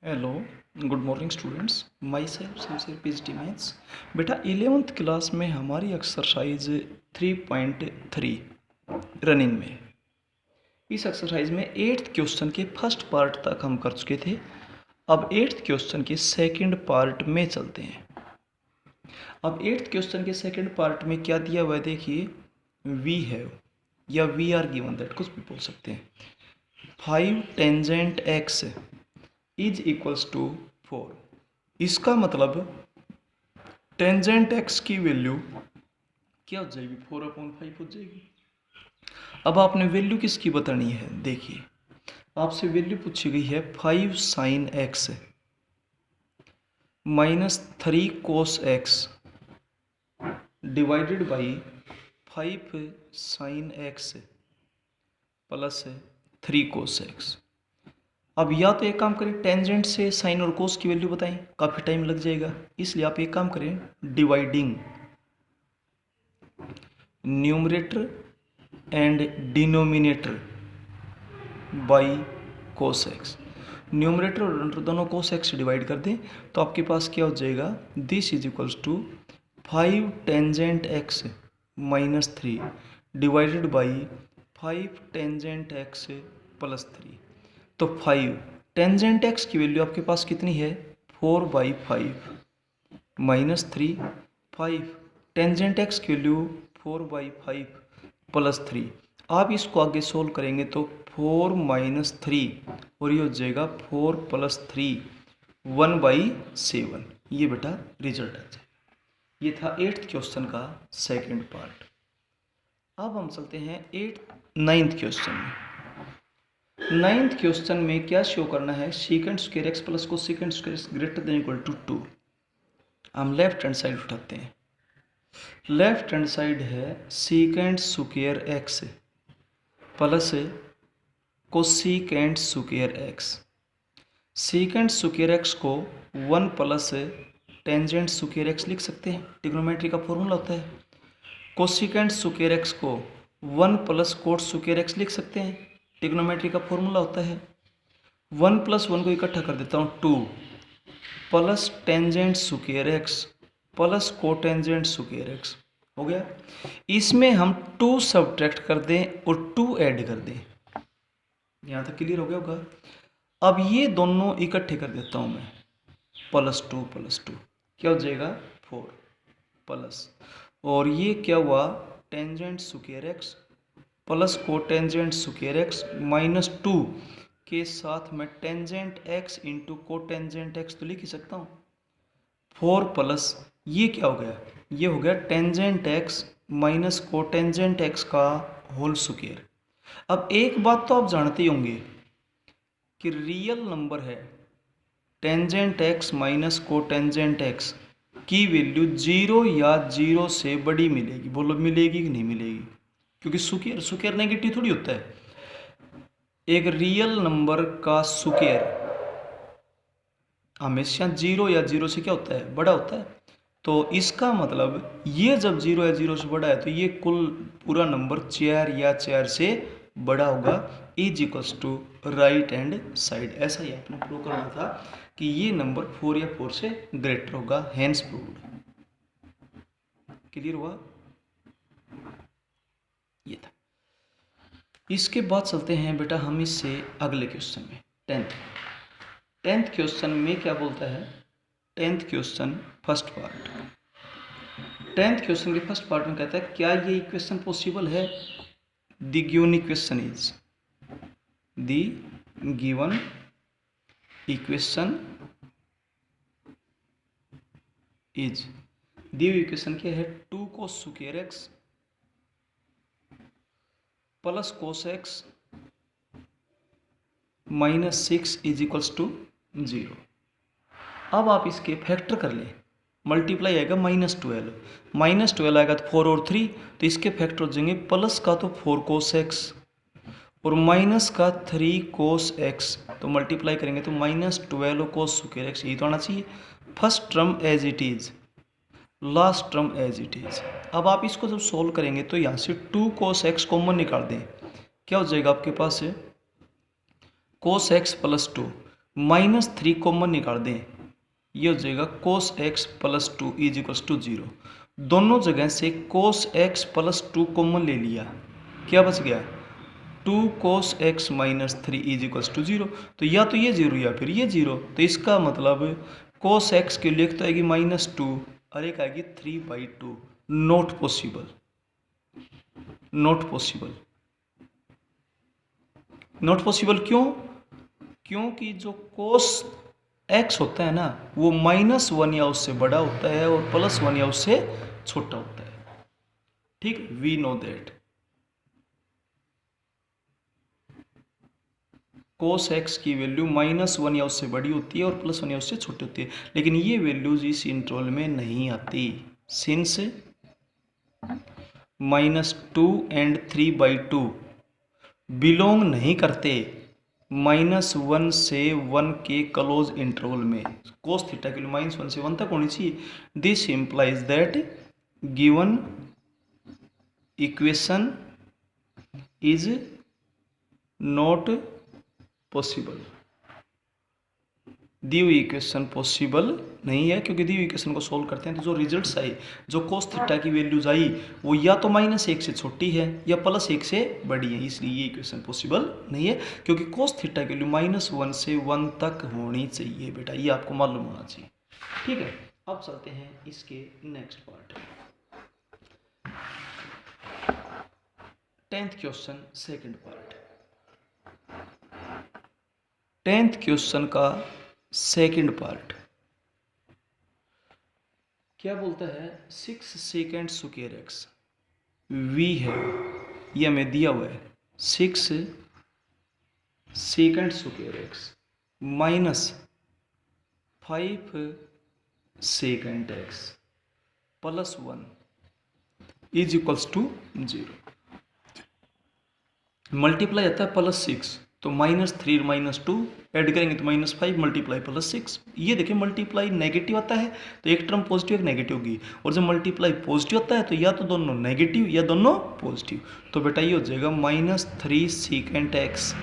Hello, good morning students. My self sincere PhD maths. बेटा 11th class में हमारी exercise 3.3 running में है। इस एक्सरसाइज में 8th क्वेश्चन के फर्स्ट पार्ट तक हम कर चुके थे। अब 8th क्वेश्चन के सेकंड पार्ट में चलते हैं। अब 8th क्वेश्चन के सेकंड पार्ट में क्या दिया हुआ है देखिए, वी हैव या वी आर गिवन दैट, कुछ भी बोल सकते हैं। 5 tangent X is equals to 4। इसका मतलब टेंजेंट एक्स की वैल्यू क्या हो जाएगी, 4/5 हो जाएगी। अब आपने वैल्यू किसकी बतानी है, देखिए आपसे वैल्यू पूछी गई है 5 sine x -3 cos x divided by 5 sine x plus 3 cos x. अब या तो एक काम करें, टेंजेंट से साइन और कोस की वैल्यू बताएं, काफ़ी टाइम लग जाएगा, इसलिए आप एक काम करें, dividing numerator and denominator by cos x. Numerator और दोनों कोस एक्स से डिवाइड कर दें तो आपके पास क्या हो जाएगा, this is equals to 5 tangent X -3 divided by 5 tangent X +3। तो 5 टेंजेंट एक्स की वैल्यू आपके पास कितनी है, 4/5 -3 5 टेंजेंट एक्स की वैल्यू 4/5 +3। आप इसको आगे सोल्व करेंगे तो 4 - 3 और ये हो जाएगा 4 + 3 1/7। ये बेटा रिजल्ट आ जाएगा। ये था 8th क्वेश्चन का सेकंड पार्ट। अब हम चलते हैं 9th क्वेश्चन में। 9th क्वेश्चन में क्या शो करना है, secant square x plus cosecant square X greater than equal to 2। हम लेफ्ट हैंड साइड उठाते हैं। लेफ्ट हैंड साइड है secant square x plus cosecant square X. Secant square X को 1 plus tangent square x लिख सकते हैं, trigonometry का formula होता है। कोसीकेंट स्क्वायर एक्स को 1 प्लस कोट स्क्वायर एक्स लिख सकते हैं, ट्रिग्नोमेट्री का फॉर्मूला होता है। 1 + 1 को इकट्ठा कर देता हूँ, 2 plus tangent square x plus cotangent square x हो गया। इसमें हम 2 सब्ट्रैक्ट कर दें और 2 ऐड कर दें। यहाँ तक क्लियर हो गया होगा। अब ये दोनों इकट्ठे कर देता हूँ मैं, +2 + 2 क्या हो जाएगा 4 प्लस, और ये क्या हुआ, tangent square x plus cotangent square x -2 के साथ मैं tangent x into cotangent x तो लिख ही सकता हूँ। 4 प्लस ये क्या हो गया, ये हो गया tangent x minus cotangent x का होल स्क्वायर। अब एक बात तो आप जानते ही होंगे कि रियल नंबर है tangent x minus cotangent x की वैल्यू 0 या 0 से बड़ी मिलेगी। बोलो मिलेगी कि नहीं मिलेगी, क्योंकि स्क्वायर स्क्वायर नेगेटिव थोड़ी होता है। एक रियल नंबर का स्क्वायर हमेशा 0 या 0 से क्या होता है, बड़ा होता है। तो इसका मतलब ये जब 0 या 0 से बड़ा है तो ये कुल पूरा नंबर 4 या 4 से बड़ा होगा, is equals to right hand side. ऐसा ही आपने प्रूव करना था कि ये नंबर 4 या 4 से ग्रेटर होगा, हेंस प्रूव्ड। क्लियर हुआ, ये था। इसके बाद चलते हैं बेटा हम इससे अगले क्वेश्चन में, 10th क्वेश्चन में क्या बोलता है। 10th question first part, 10th question के फर्स्ट पार्ट में कहता है क्या ये इक्वेशन पॉसिबल है। The given equation is, the given equation is, दी हुई इक्वेशन क्या है, 2 cos square x plus cos x -6 is equals to 0। अब आप इसके फैक्टर कर लें, मल्टीप्लाई आएगा -12 आएगा तो 4 और 3, तो इसके फैक्टर हो जाएंगे, प्लस का तो 4 cos x और माइनस का 3 cos x, तो मल्टीप्लाई करेंगे तो -12 cos स्क्वायर x, यही तो आना चाहिए। First term as it is, last term as it is. अब आप इसको जब सोल्व करेंगे तो यहाँ से 2 cos x कॉमन निकाल दें, क्या हो जाएगा आपके पास है cos x + 2, -3 कॉमन निकाल दें, ये हो जाएगा cos x plus 2 is equals to 0। दोनों जगह से cos x प्लस 2 कॉमन ले लिया, क्या बच गया 2 cos x minus 3 is equals to 0। तो या तो ये 0 या फिर ये 0, तो इसका मतलब cos x के लिए तो आएगी -2 और एक आएगी 3/2। Not possible, not possible, not possible क्यों? क्योंकि जो cos x होता है ना वो -1 या उससे बड़ा होता है और +1 या उससे छोटा होता है। ठीक, we know that cos x की वैल्यू -1 या उससे बड़ी होती है और +1 या उससे छोटी होती है, लेकिन ये वैल्यूज इस इंटरवल में नहीं आती, सिंस -2 एंड 3/2 बिलोंग नहीं करते -1 से 1 के क्लोज इंटरवल में। कोस थीटा की वैल्यू -1 से 1 तक होनी चाहिए। This implies that given equation is not possible. दी हुई इक्वेशन पॉसिबल नहीं है, क्योंकि दी हुई इक्वेशन को सोल्व करते हैं तो जो रिजल्ट्स आए, जो कोस थीटा की वैल्यूज आई वो या तो -1 से छोटी है या +1 से बड़ी है, इसलिए ये इक्वेशन पॉसिबल नहीं है, क्योंकि कोस थीटा की वैल्यू -1 से 1 तक होनी चाहिए बेटा, ये आपको मालूम होना चाहिए। ठीक है, अब चलते हैं इसके next part. 10th question second part. 10th question का सेकंड पार्ट क्या बोलता है, 6 सेकेंड स्क्वायर एक्स वी है, ये हमें दिया हुआ है 6 secant square X -5 secant X +1 is equals to 0। Multiply आता है +6, तो -3 -2 ऐड करेंगे तो -5 मल्टीप्लाई +6। ये देखिए मल्टीप्लाई नेगेटिव आता है तो एक टर्म पॉजिटिव एक नेगेटिव होगी, और जब मल्टीप्लाई पॉजिटिव आता है तो या तो दोनों नेगेटिव या दोनों पॉजिटिव। तो बेटा ये हो जाएगा -3 सेकेंड एक्स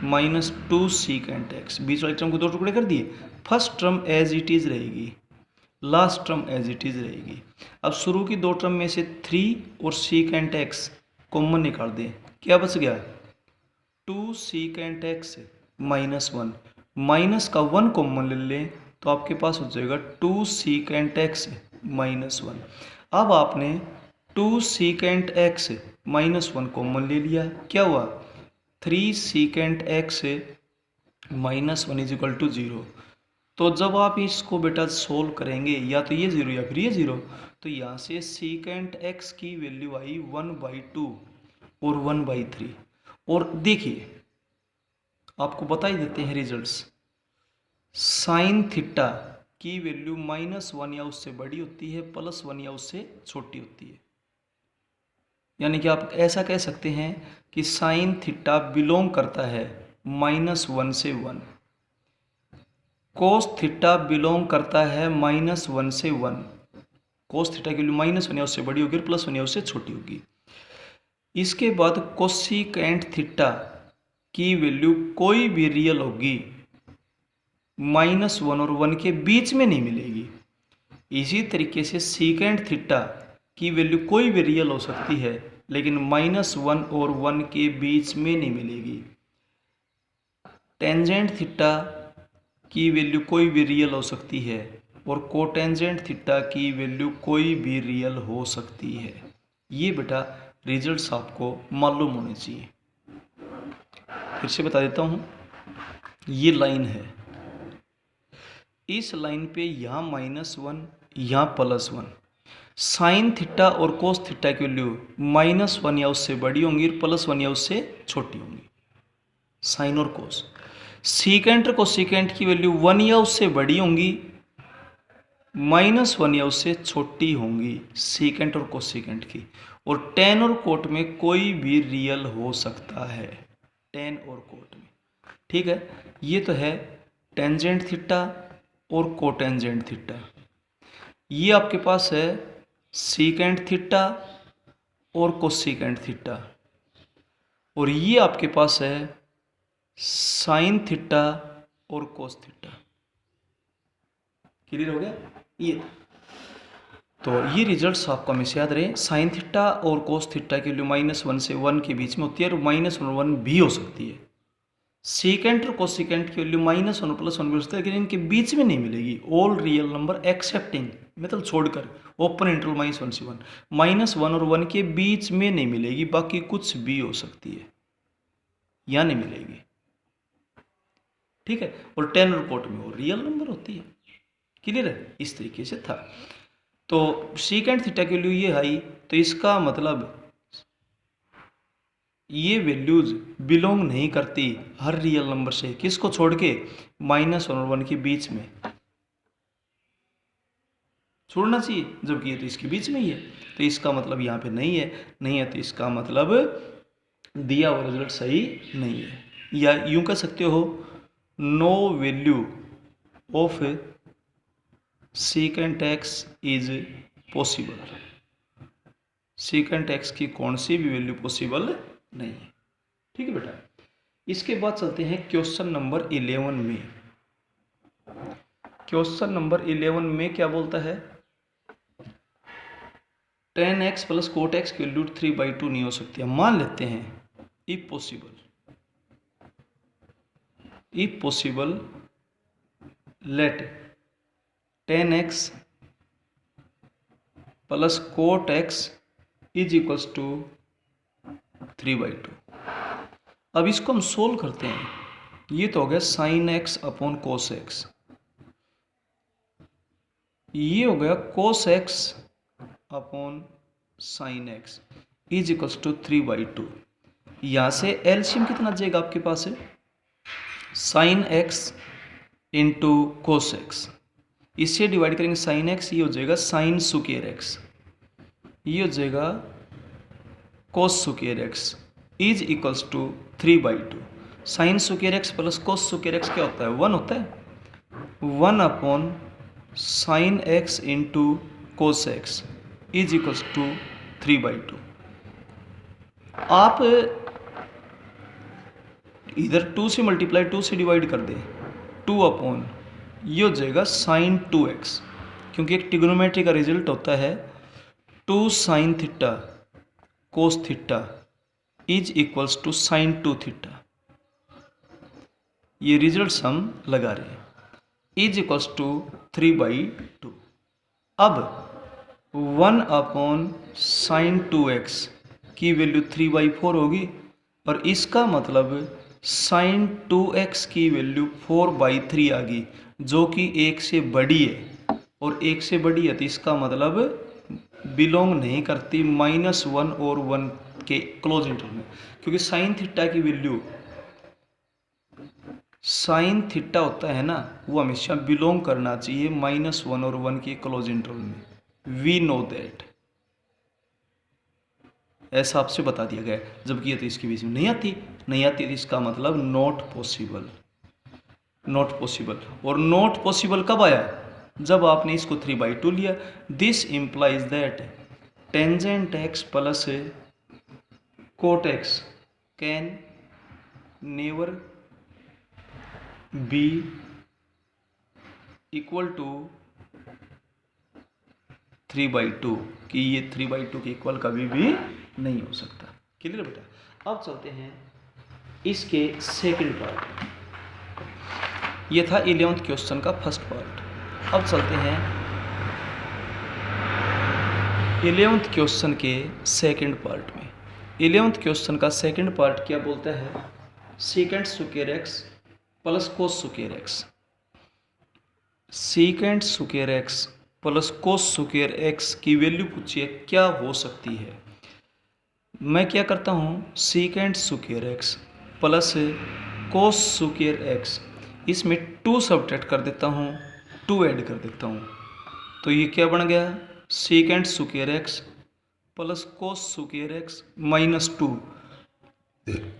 -2 सेकेंड एक्स, बीच वाले टर्म को 2 टुकड़े कर दिए, first term as it is रहेगी, last term as it is रहेगी। अब शुरू की 2 टर्म में से 3 और सेकेंड एक्स कॉमन निकाल दें, क्या बच गया 2 सेकेंड एक्स -1, माइनस का 1 कॉमन ले लें तो आपके पास हो जाएगा 2 सेकेंड एक्स -1। अब आपने 2 सेकेंड एक्स -1 कॉमन ले लिया, क्या हुआ 3 secant X -1 is equal to 0। तो जब आप इसको बेटा सोल्व करेंगे या तो ये 0 या फिर ये 0, तो यहाँ से सेकेंड एक्स की वैल्यू आई 1/2 और 1/3। और देखिए आपको बता ही देते हैं रिजल्ट्स, साइन थीटा की वैल्यू -1 या उससे बड़ी होती है, +1 या उससे छोटी होती है। यानी कि आप ऐसा कह सकते हैं कि साइन थीटा बिलोंग करता है -1 से 1, कोस थीटा बिलोंग करता है -1 से 1। कोस थीटा की वैल्यू -1 या उससे बड़ी होगी और +1 या उससे छोटी होगी। इसके बाद कोसिकेंट थीटा की वैल्यू कोई भी रियल होगी, -1 और 1 के बीच में नहीं मिलेगी। इसी तरीके से सीकेंट थीटा की वैल्यू कोई भी रियल हो सकती है, लेकिन -1 और 1 के बीच में नहीं मिलेगी। टेंजेंट थीटा की वैल्यू कोई भी रियल हो सकती है और कोटेंजेंट थीटा की वैल्यू कोई भी रियल हो सकती है। ये बेटा रिजल्ट्स आपको मालूम होने चाहिए। फिर से बता देता हूँ, ये लाइन है, इस लाइन पे यहाँ -1 यहाँ +1, साइन थीटा और कोस थीटा की वैल्यू -1 या उससे बड़ी होंगी और +1 या उससे छोटी होंगी, साइन और कोस। सीकेंट और कोसिकेंट की वैल्यू 1 या उससे बड़ी होंगी, -1 या उससे छोटी होंगी सीकेंट और कोसिकेंट की। और टेन और कोट में कोई भी रियल हो सकता है, टेन और कोट में। ठीक है, ये तो है टेंजेंट थीटा और कोटेंजेंट थीटा। ये आपके पास है सीकेंट थीटा और कोसिकेंट थीटा, और ये आपके पास है साइन थीटा और कोस थीटा। क्लियर हो गया ये। तो ये रिजल्ट्स आपको हमेशा याद रहे, साइन थीटा और कोस थीटा की वैल्यू -1 से 1 के बीच में होती है और -1 और 1 भी हो सकती है। सीकेंट और कोसिकेंट की वैल्यू -1 +1 भी हो सकती है, लेकिन इनके बीच में नहीं मिलेगी। ऑल रियल नंबर एक्सेप्टिंग, मतलब छोड़कर, ओपन इंटरवल -1 से 1, -1 और 1 के बीच में नहीं मिलेगी, बाकी कुछ भी हो सकती है, यहाँ नहीं मिलेगी। ठीक है, और टेन रिपोर्ट में वो रियल नंबर होती है। क्लियर है, इस तरीके से था। तो सीकेंट थीटा की वैल्यू ये आई, तो इसका मतलब ये वैल्यूज बिलोंग नहीं करती हर रियल नंबर से, किसको छोड़ के, -1 और 1 के बीच में छोड़ना चाहिए, जबकि ये तो इसके बीच में ही है। तो इसका मतलब यहाँ पे नहीं है तो इसका मतलब दिया हुआ रिजल्ट सही नहीं है। या यूं कह सकते हो, no value of secant x is possible. Secant X की कौन सी भी वैल्यू पॉसिबल नहीं है। ठीक है बेटा, इसके बाद चलते हैं क्वेश्चन नंबर 11 में। क्वेश्चन नंबर 11 में क्या बोलता है, tan x + cot x की वैल्यू 3/2 नहीं हो सकती है। मान लेते हैं if possible let tan x + cot x is equals to 3/2। अब इसको हम सोल्व करते हैं। ये तो हो गया sin x upon cos x, ये हो गया cos x upon sin x is equals to 3/2। यहाँ से एलसीएम कितना जाएगा आपके पास है, sin x into cos x, इससे डिवाइड करेंगे sin x, ये हो जाएगा sin स्क्वायर x, ये हो जाएगा cos square x is equals to 3/2। sin square x plus cos square x क्या होता है, 1 होता है। 1 upon sin x into cos X is equals to 3/2। आप इधर 2 से मल्टीप्लाई 2 से डिवाइड कर दें, 2 अपॉन ये हो जाएगा sin 2x, क्योंकि एक ट्रिग्नोमेट्री का रिजल्ट होता है 2 sin theta cos theta is equals to sin 2 theta. ये रिजल्ट हम लगा रहे हैं, इज इक्वल्स टू 3/2। अब 1 अपॉन sin 2x की वैल्यू 3/4 होगी, और इसका मतलब sin 2x की वैल्यू 4/3 आ गई, जो कि 1 से बड़ी है, और 1 से बड़ी है तो इसका मतलब बिलोंग नहीं करती -1 और 1 के क्लोज इंटरवल में, क्योंकि sin थीटा की वैल्यू, sin थीटा होता है ना, वो हमेशा बिलोंग करना चाहिए -1 और 1 के क्लोज इंटरवल में। वी नो दैट, ऐसा आपसे बता दिया गया, जबकि ये तो इसके बीच में नहीं आती तो इसका मतलब नॉट पॉसिबल। और नॉट पॉसिबल कब आया, जब आपने इसको 3/2 लिया। This implies that tangent x plus cot x can never be equal to 3/2, कि ये 3/2 के इक्वल कभी भी नहीं हो सकता। क्लियर बेटा। अब चलते हैं इसके सेकंड पार्ट। ये था 11th क्वेश्चन का फर्स्ट पार्ट। अब चलते हैं 11th क्वेश्चन के सेकंड पार्ट में। 11th क्वेश्चन का सेकंड पार्ट क्या बोलता है, secant square x plus cos square X. Secant square x plus cos square x की वैल्यू पूछिए क्या हो सकती है। मैं क्या करता हूँ, secant square x plus cos square x, इसमें 2 सब्ट्रैक्ट कर देता हूँ, 2 ऐड कर देता हूँ, तो ये क्या बन गया, secant square x plus cos square x -2।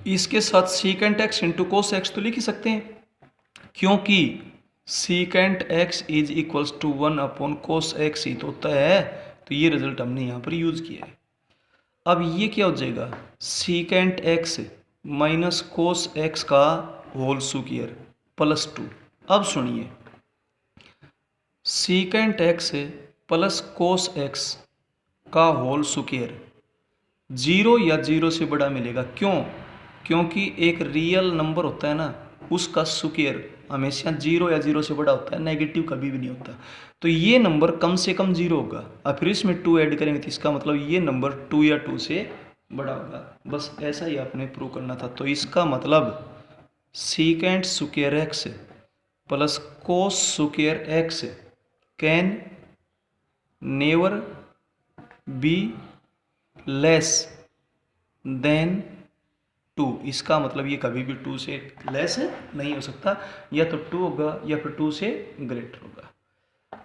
इसके साथ secant x into cos x तो लिख ही सकते हैं, क्योंकि secant x is equals to 1 upon cos x ही तो होता है, तो ये रिजल्ट हमने यहाँ पर यूज किया है। अब ये क्या हो जाएगा, secant x minus cos x का होल स्क्वायर +2। अब सुनिए, secant x plus cos x का होल स्क्वायर 0 या 0 से बड़ा मिलेगा। क्यों? क्योंकि एक रियल नंबर होता है ना, उसका स्क्वायर हमेशा 0 या 0 से बड़ा होता है, नेगेटिव कभी भी नहीं होता। तो ये नंबर कम से कम 0 होगा, और फिर इसमें 2 ऐड करेंगे तो इसका मतलब ये नंबर 2 या 2 से बड़ा होगा। बस ऐसा ही आपने प्रूव करना था। तो इसका मतलब secant square x plus cos square x can never be less than 2। इसका मतलब ये कभी भी 2 से लेस नहीं हो सकता, या तो 2 होगा या फिर 2 से ग्रेटर होगा।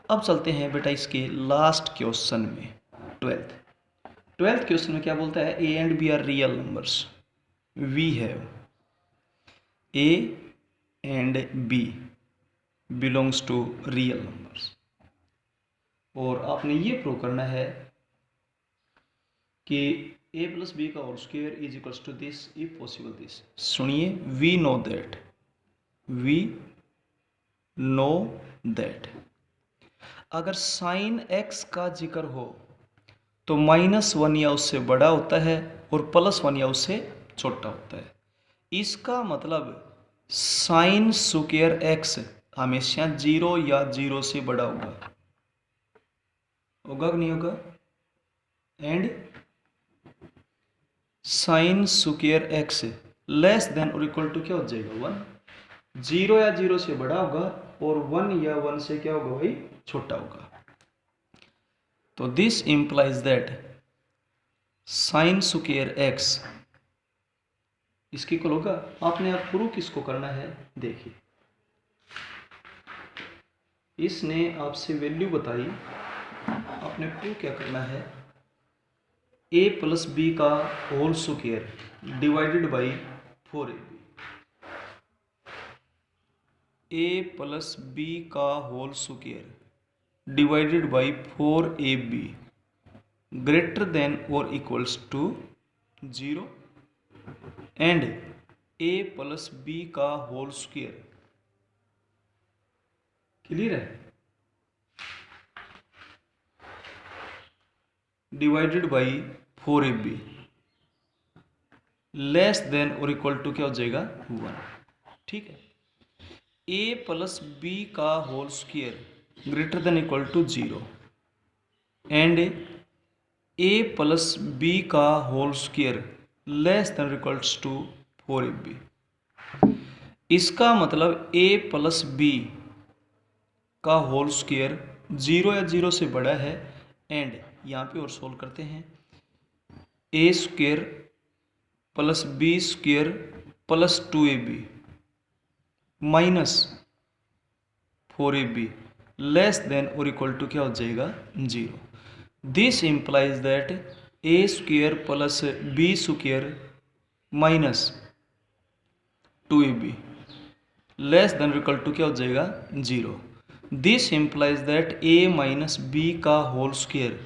अब चलते हैं बेटा इसके लास्ट क्वेश्चन में, 12th क्वेश्चन में क्या बोलता है, A and B are real numbers, we have A and B belongs to real numbers. और आपने ये प्रूव करना है कि a प्लस बी का whole square is equals to this if possible this. सुनिए, वी नो दैट अगर sine x का जिक्र हो तो -1 या उससे बड़ा होता है और +1 या उससे छोटा होता है। इसका मतलब साइन स्क्वायर x हमेशा 0 या 0 से बड़ा होगा, होगा कि नहीं होगा? And sine square x less than और इक्वल टू क्या हो जाएगा, 1। 0 या 0 से बड़ा होगा और 1 या 1 से क्या होगा भाई, छोटा होगा। तो this implies that sine square x इसकी इक्वल होगा। आपने आप प्रूव किसको करना है, देखिए इसने आपसे वैल्यू बताई, आपने प्रूव क्या करना है, a प्लस बी का whole square divided by 4ab। a plus B का whole square divided by 4ab greater than और equals to 0 and a plus B का होल स्क्वायर। क्लियर है? Divided by 4ab less than और equal to क्या हो जाएगा, 1। ठीक है, a प्लस बी का whole square greater than equal to 0 and a plus B का whole square less than equals to 4ab। इसका मतलब a प्लस बी का होल स्क्वायर 0 या 0 से बड़ा है, एंड यहाँ पे और सोल्व करते हैं, a square plus b square plus 2ab minus 4ab less than और इक्वल टू क्या हो जाएगा, 0। This implies that a square plus b square minus 2ab less than equal to क्या हो जाएगा, 0। This implies that a minus b का whole square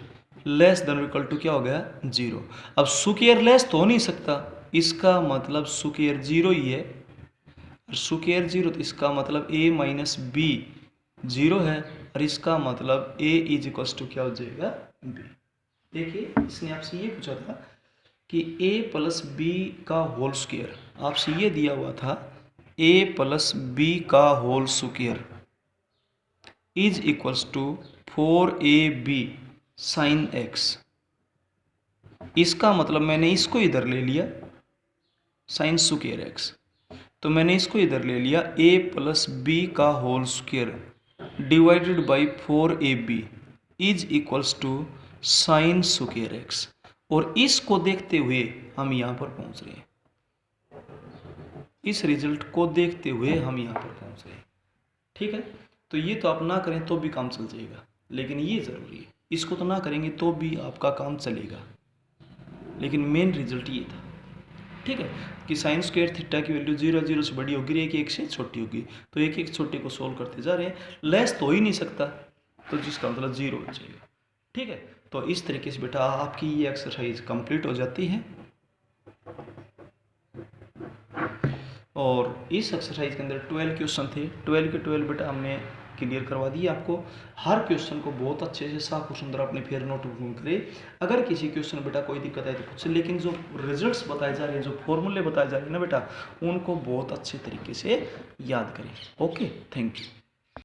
less than equal to क्या हो गया, 0। अब स्क्वायर लेस तो हो नहीं सकता, इसका मतलब स्क्वायर 0 ही है, स्क्वायर 0 तो इसका मतलब a माइनस बी 0 है, और इसका मतलब a इज इक्वल टू क्या हो जाएगा, b। देखिए इसने आपसे ये पूछा था कि a प्लस बी का होल स्क्वायर, आपसे ये दिया हुआ था a प्लस बी का whole square is equals to 4ab sine x। इसका मतलब मैंने इसको इधर ले लिया साइन स्क्वायर x, तो मैंने इसको इधर ले लिया a प्लस बी का whole square divided by 4ab is equals to sine square x, और इसको देखते हुए हम यहाँ पर पहुँच रहे हैं, इस रिजल्ट को देखते हुए हम यहाँ पर पहुँच रहे हैं। ठीक है, तो ये तो आप ना करें तो भी काम चल जाएगा, लेकिन ये ज़रूरी है, इसको तो ना करेंगे तो भी आपका काम चलेगा, लेकिन मेन रिजल्ट ये था। ठीक है, कि साइन स्क्वायर थीटा की वैल्यू 0 0 से बड़ी होगी, एक से छोटी होगी, तो एक छोटे को सोल्व करते जा रहे हैं, लेस तो हो ही नहीं सकता, तो जिसका मतलब 0 हो जाएगा। ठीक है, तो इस तरीके से बेटा आपकी ये एक्सरसाइज कंप्लीट हो जाती है। और इस एक्सरसाइज के अंदर 12 क्वेश्चन थे, 12 के 12 बेटा हमने क्लियर करवा दिए आपको। हर क्वेश्चन को बहुत अच्छे से साफ और सुंदर अपने फेयर नोटबुक में करें। अगर किसी क्वेश्चन में बेटा कोई दिक्कत है तो पूछ, लेकिन जो रिजल्ट्स बताए जा रहे हैं, जो फॉर्मूले बताए जा रहे हैं ना बेटा, उनको बहुत अच्छे तरीके से याद करें। Okay, thank you.